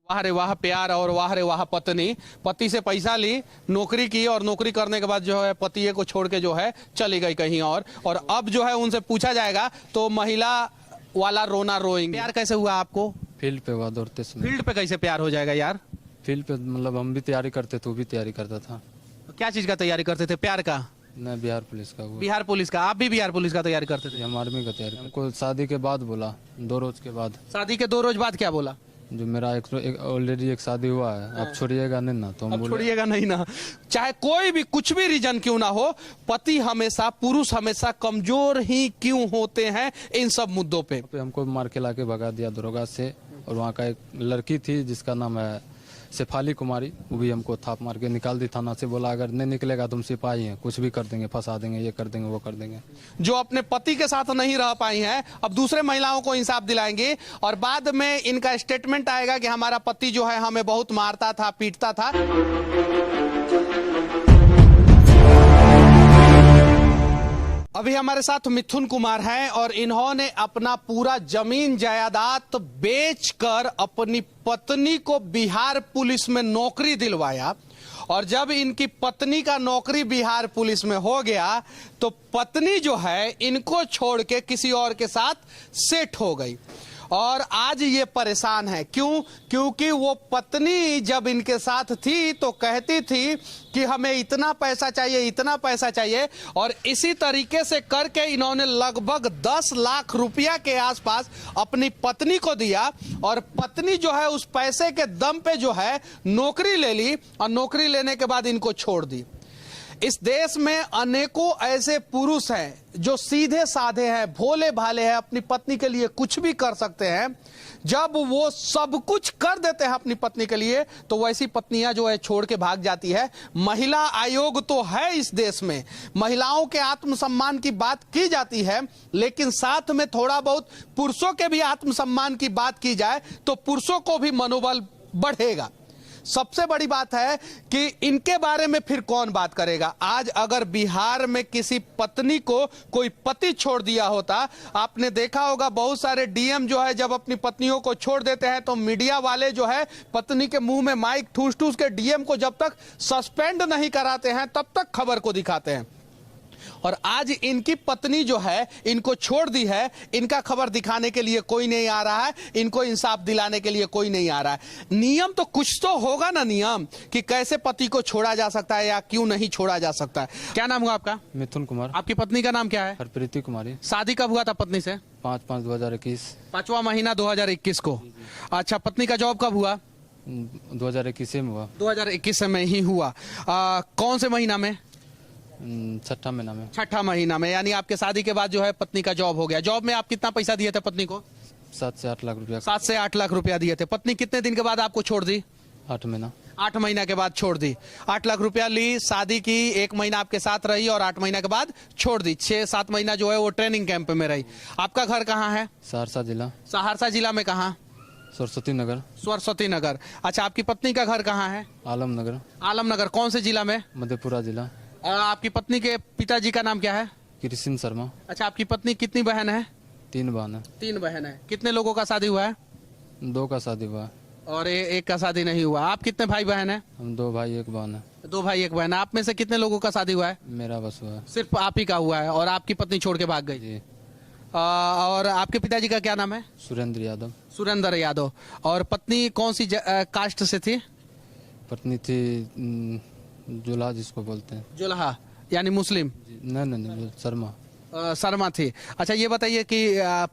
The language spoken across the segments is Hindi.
वाह रे वाह प्यार और वाह रे वाह पत्नी। पति से पैसा ली, नौकरी की और नौकरी करने के बाद जो है पति को छोड़ के जो है चली गई कहीं और अब जो है उनसे पूछा जाएगा तो महिला वाला रोना रोएंगे। प्यार कैसे हुआ आपको? फील्ड पे हुआ दौड़ते समय। फील्ड पे कैसे प्यार हो जाएगा यार? फील्ड पे मतलब हम भी तैयारी करते थे, वो भी तैयारी करता था। क्या चीज का तैयारी करते थे? प्यार का? मैं बिहार पुलिस का हुआ। बिहार पुलिस का? आप भी बिहार पुलिस का तैयारी करते थे? हम आर्मी का तैयारी। हमको शादी के बाद बोला, 2 रोज के बाद। शादी के 2 रोज बाद क्या बोला? जो मेरा ऑलरेडी एक शादी हुआ है, आप छोड़िएगा नहीं ना? तो हम बोले छोड़िएगा नहीं ना। चाहे कोई भी कुछ भी रीजन क्यों ना हो, पति हमेशा, पुरुष हमेशा कमजोर ही क्यों होते हैं इन सब मुद्दों पे। हमको मार के लाके भगा दिया दरोगा से। और वहाँ का एक लड़की थी जिसका नाम है शेफाली कुमारी, वो भी हमको थाप मार के निकाल दी थाना से। बोला अगर नहीं निकलेगा तुम सिपाही हैं, कुछ भी कर देंगे, फंसा देंगे, ये कर देंगे, वो कर देंगे। जो अपने पति के साथ नहीं रह पाई हैं अब दूसरे महिलाओं को इंसाफ दिलाएंगी और बाद में इनका स्टेटमेंट आएगा कि हमारा पति जो है हमें बहुत मारता था, पीटता था। अभी हमारे साथ मिथुन कुमार हैं और इन्होंने अपना पूरा जमीन जायदाद बेचकर अपनी पत्नी को बिहार पुलिस में नौकरी दिलवाया। और जब इनकी पत्नी का नौकरी बिहार पुलिस में हो गया तो पत्नी जो है इनको छोड़ के किसी और के साथ सेट हो गई और आज ये परेशान है। क्यों? क्योंकि वो पत्नी जब इनके साथ थी तो कहती थी कि हमें इतना पैसा चाहिए, इतना पैसा चाहिए, और इसी तरीके से करके इन्होंने लगभग 10 लाख रुपया के आसपास अपनी पत्नी को दिया और पत्नी जो है उस पैसे के दम पे जो है नौकरी ले ली और नौकरी लेने के बाद इनको छोड़ दी। इस देश में अनेकों ऐसे पुरुष हैं जो सीधे साधे हैं, भोले भाले हैं, अपनी पत्नी के लिए कुछ भी कर सकते हैं। जब वो सब कुछ कर देते हैं अपनी पत्नी के लिए तो वैसी पत्नियां जो है छोड़ के भाग जाती है। महिला आयोग तो है इस देश में, महिलाओं के आत्मसम्मान की बात की जाती है, लेकिन साथ में थोड़ा बहुत पुरुषों के भी आत्मसम्मान की बात की जाए तो पुरुषों को भी मनोबल बढ़ेगा। सबसे बड़ी बात है कि इनके बारे में फिर कौन बात करेगा। आज अगर बिहार में किसी पत्नी को कोई पति छोड़ दिया होता, आपने देखा होगा बहुत सारे डीएम जो है जब अपनी पत्नियों को छोड़ देते हैं तो मीडिया वाले जो है पत्नी के मुंह में माइक ठूस ठूस के डीएम को जब तक सस्पेंड नहीं कराते हैं तब तक खबर को दिखाते हैं। और आज इनकी पत्नी जो है इनको छोड़ दी है, इनका खबर दिखाने के लिए कोई नहीं आ रहा है, इनको इंसाफ दिलाने के लिए कोई नहीं आ रहा है। नियम तो कुछ तो होगा ना, नियम कि कैसे पति को छोड़ा जा सकता है या क्यों नहीं छोड़ा जा सकता है। क्या नाम हुआ आपका? मिथुन कुमार। आपकी पत्नी का नाम क्या है? हरप्रीति कुमारी। शादी कब हुआ था पत्नी से? 5/5/2021। 5वां महीना 2021 को। अच्छा, पत्नी का जॉब कब हुआ? 2021 में हुआ। 2021 में ही हुआ। कौन से महीना में? 6ठा महीना में। 6ठा महीना में, यानी आपके शादी के बाद जो है पत्नी का जॉब हो गया। जॉब में आप कितना पैसा दिए थे पत्नी को? 7 से 8 लाख रुपया। 7 से 8 लाख रुपया दिए थे। पत्नी कितने दिन के बाद आपको छोड़ दी? 8 महीना। 8 महीना के बाद छोड़ दी। 8 लाख रुपया ली, शादी की, 1 महीना आपके साथ रही और 8 महीना के बाद छोड़ दी। 6-7 महीना जो है वो ट्रेनिंग कैंप में रही। आपका घर कहाँ है? सहरसा जिला। सहरसा जिला में कहाँ? सरस्वती नगर। सरस्वती नगर। अच्छा, आपकी पत्नी का घर कहाँ है? आलमनगर। आलमनगर कौन से जिला में? मधेपुरा जिला। आपकी पत्नी के पिताजी का नाम क्या है? कृष्ण शर्मा। अच्छा, आपकी पत्नी कितनी बहन है? 3 बहन है। 3 बहन है। कितने लोगों का शादी हुआ है? 2 का शादी हुआ और एक का शादी नहीं हुआ। आप कितने भाई बहन है? हम 2 भाई 1 बहन है। 2 भाई 1 बहन। आप में से कितने लोगों का शादी हुआ है? मेरा बस हुआ है। सिर्फ आप ही का हुआ है और आपकी पत्नी छोड़ के भाग गई जी। और आपके पिताजी का क्या नाम है? सुरेंद्र यादव। सुरेंद्र यादव। और पत्नी कौन सी कास्ट से थी? पत्नी थी जुल्हा, जिसको बोलते हैं। जुल्हा यानी मुस्लिम? नहीं, शर्मा। शर्मा थी। अच्छा, ये बताइए कि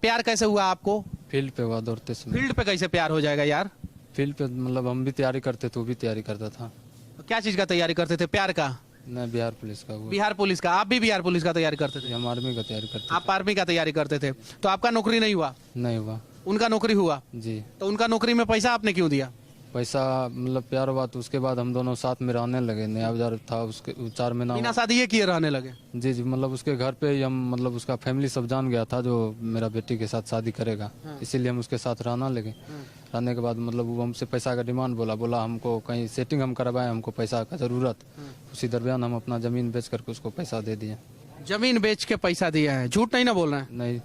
प्यार कैसे हुआ आपको? फील्ड पे हुआ दौड़ते समय। फील्ड पे कैसे प्यार हो जाएगा यार? फील्ड पे मतलब हम भी तैयारी करते थे, वो भी तैयारी करता था। क्या चीज का तैयारी करते थे? प्यार का? मैं बिहार पुलिस का हुआ। बिहार पुलिस का? आप भी बिहार पुलिस का तैयारी करते थे? हम आर्मी का तैयारी करते आप आर्मी का तैयारी करते थे, तो आपका नौकरी नहीं हुआ? नहीं हुआ। उनका नौकरी हुआ? जी। तो उनका नौकरी में पैसा आपने क्यों दिया? पैसा मतलब प्यार हुआ तो उसके बाद हम दोनों साथ में रहने लगे। नया बाजार था, उसके 4 महीना बिना शादी ये किए रहने लगे? जी जी, मतलब उसके घर पे ही हम, मतलब उसका फैमिली सब जान गया था जो मेरा बेटी के साथ शादी करेगा। इसीलिए हम उसके साथ रहना लगे। रहने के बाद मतलब वो हमसे पैसा का डिमांड बोला हमको कहीं सेटिंग हम करवाए, हमको पैसा का जरूरत। उसी दरमियान हम अपना जमीन बेच करके उसको पैसा दे दिए। जमीन बेच के पैसा दिया है? झूठ नहीं ना बोल रहे हैं? नहीं,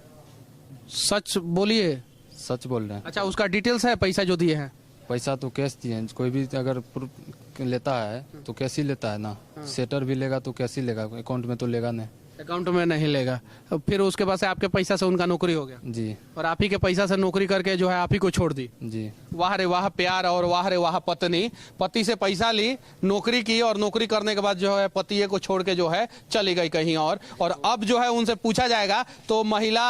सच बोलिए। सच बोल रहे हैं। अच्छा, उसका डिटेल्स है पैसा जो दिए हैं? पैसा तो कैश दिए हैं। कोई भी अगर प्रूफ लेता है तो कैश ही लेता है ना। सेटर भी लेगा तो कैश ही लेगा, अकाउंट में तो लेगा नहीं। अकाउंट में नहीं लेगा। फिर उसके बाद से आपके पैसा से उनका नौकरी हो गया जी और आप ही के पैसा से नौकरी करके जो है आप ही को छोड़ दी। जी। वाह रे वाह प्यार और वाह रे वाह पत्नी। पति से पैसा ली, नौकरी की और नौकरी करने के बाद जो है पतिये को छोड़ के जो है चली गई कहीं और अब जो है उनसे पूछा जाएगा तो महिला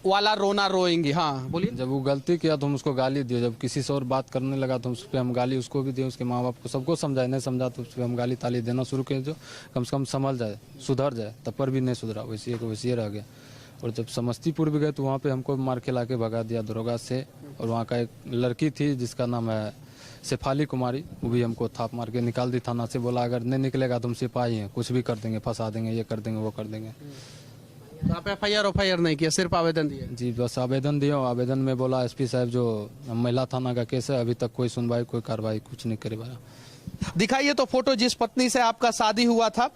वाला रोना रोएंगी। हाँ बोलिए। जब वो गलती किया तो हम उसको गाली दिए, जब किसी से और बात करने लगा तो उस पर हम गाली उसको भी दिए, उसके माँ बाप को, सबको समझाए, नहीं समझा तो उस पर हम गाली ताली देना शुरू किए, जो कम से कम संभल जाए, सुधर जाए। तब पर भी नहीं सुधरा, वैसे को वैसे रह गया। और जब समस्तीपुर भी गए तो वहाँ पे हमको मार खिला के भगा दिया दरोगा से। और वहाँ का एक लड़की थी जिसका नाम है शेफाली कुमारी, वो भी हमको थाप मार के निकाल दी थाना से। बोला अगर नहीं निकलेगा तो हम सिपाही हैं, कुछ भी कर देंगे, फंसा देंगे, ये कर देंगे, वो कर देंगे। तो आप FIR नहीं किया, सिर्फ आवेदन दिए? जी बस आवेदन दिया। आवेदन में बोला SP साहब जो महिला थाना का केस है, अभी तक कोई सुनवाई, कोई कार्रवाई कुछ नहीं करे। दिखाइए तो फोटो जिस पत्नी से आपका शादी हुआ था।